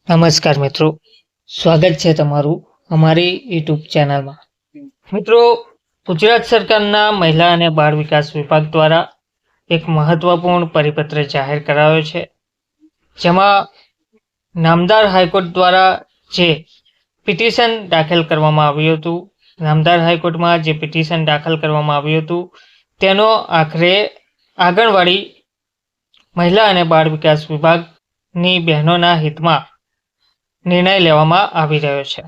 નમસ્કાર મિત્રો, સ્વાગત છે તમારું અમારી યુટ્યુબ ચેનલમાં। મિત્રો, ગુજરાત સરકારના મહિલા અને બાળ વિકાસ વિભાગ દ્વારા એક મહત્વપૂર્ણ પરિપત્ર જાહેર કરાયો છે, જેમાં નામદાર હાઈકોર્ટ દ્વારા જે પિટિશન દાખલ કરવામાં આવ્યું હતું, નામદાર હાઈકોર્ટમાં જે પિટિશન દાખલ કરવામાં આવ્યું હતું તેનો આખરે આંગણવાડી મહિલા અને બાળ વિકાસ વિભાગની બહેનોના હિતમાં નિર્ણય લેવામાં આવી રહ્યો છે।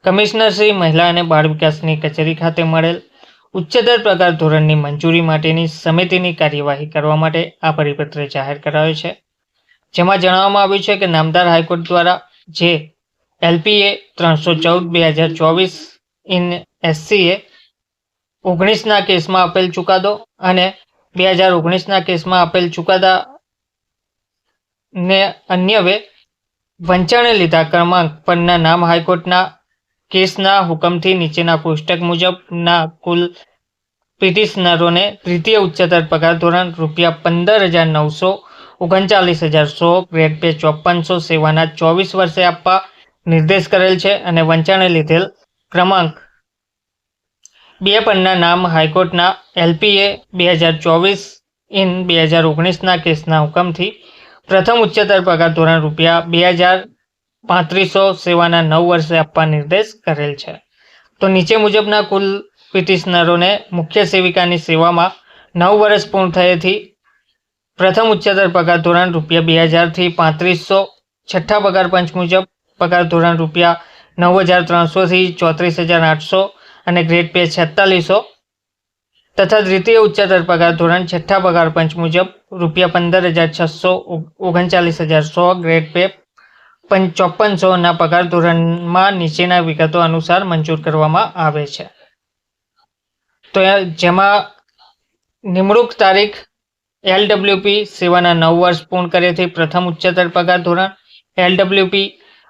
કમિશનર શ્રી મહિલા અને બાળ વિકાસની કચેરી ખાતે મળેલ ઉચ્ચતર પગાર ધોરણની મંજૂરી માટેની સમિતિની કાર્યવાહી કરવા માટે આ પરિપત્ર જાહેર કરાયો છે, જેમાં જણાવવામાં આવ્યું છે કે નામદાર હાઈકોર્ટ દ્વારા જે LPA 314/2024 ઇન SCA 19ના કેસમાં આપેલ ચુકાદો અને 2019ના કેસમાં આપેલ ચુકાદા ને અન્યવે વંચાણે લીધા ક્રમાંક પરના નામ હાઈકોર્ટના કેસના હુકમથી નીચેના કોષ્ટક મુજબના કુલ પિટિશનરોને તૃતીય ઉચ્ચતર પગાર ધોરણ ₹15,939,100 ગ્રેડ પે 5400 સેવાના 24 વર્ષે આપવા નિર્દેશ કરેલ છે અને વંચાણે લીધેલ ક્રમાંક 2 પરના નામ હાઈકોર્ટના LPA 2024 ઇન 2019ના કેસના હુકમથી પ્રથમ ઉચ્ચતર પગાર ધોરણ ₹2,3500 સેવાના 9 વર્ષે આપવા નિર્દેશ કરેલ છે। તો નીચે મુજબના કુલ પિટિશનરોને મુખ્ય સેવિકાની સેવામાં 9 વર્ષ પૂર્ણ થયેથી પ્રથમ ઉચ્ચતર પગાર ધોરણ ₹2,000 થી 3500, છઠ્ઠા પગાર પંચ મુજબ પગાર ધોરણ ₹9,300 થી 34,800 અને ગ્રેડ પે 4600 તથા દ્વિતીય ઉચ્ચતર પગાર ધોરણ છઠ્ઠા પગાર પંચ મુજબ ₹15,639,100 ગ્રેડ પે 5400 પગાર ધોરણમાં નીચેના વિગતો અનુસાર મંજૂર કરવામાં આવે છે। તો જેમાં નિમણૂક તારીખ LWP સેવાના 9 વર્ષ પૂર્ણ કર્યાથી પ્રથમ ઉચ્ચતર પગાર ધોરણ LWP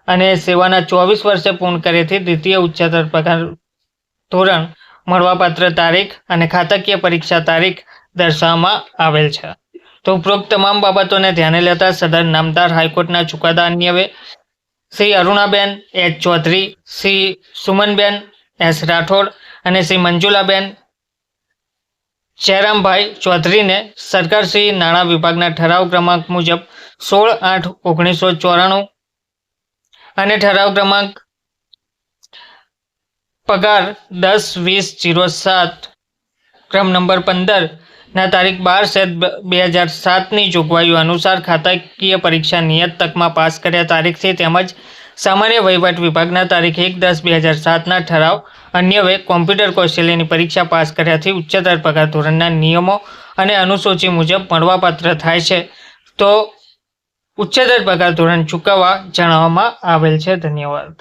અને સેવાના 24 વર્ષે પૂર્ણ કર્યાથી દ્વિતીય ઉચ્ચતર પગાર ધોરણ મળવાપાત્ર તારીખ અને ખાતાકીય પરીક્ષા તારીખ દર્શાવવામાં આવેલ છે। તો ઉપરોક્ત તમામ બાબતોને ધ્યાને લેતા સદર નામદાર હાઈકોર્ટના ચુકાદા અન્વયે શ્રી અરુણાબેન H. ચૌધરી, શ્રી સુમનબેન S. રાઠોડ અને શ્રી મંજુલાબેન જયરામભાઈ ચૌધરીને સરકારશ્રી નાણાં વિભાગના ઠરાવ ક્રમાંક મુજબ 16/8/1994 અને ઠરાવ ક્રમાંક પગાર 10/20/07 ક્રમ નંબર 15 ના તારીખ 12/7/2007ની જોગવાઈઓ અનુસાર ખાતાકીય પરીક્ષા નિયત તકમાં પાસ કર્યા તારીખથી તેમજ સામાન્ય વહીવટ વિભાગના તારીખ 1/10/2007ના ઠરાવ અન્વયે કોમ્પ્યુટર કૌશલ્યની પરીક્ષા પાસ કર્યાથી ઉચ્ચતર પગાર ધોરણના નિયમો અને અનુસૂચિ મુજબ મળવાપાત્ર થાય છે, તો ઉચ્ચતર પગાર ધોરણ ચૂકવવા જણાવવામાં આવેલ છે। ધન્યવાદ।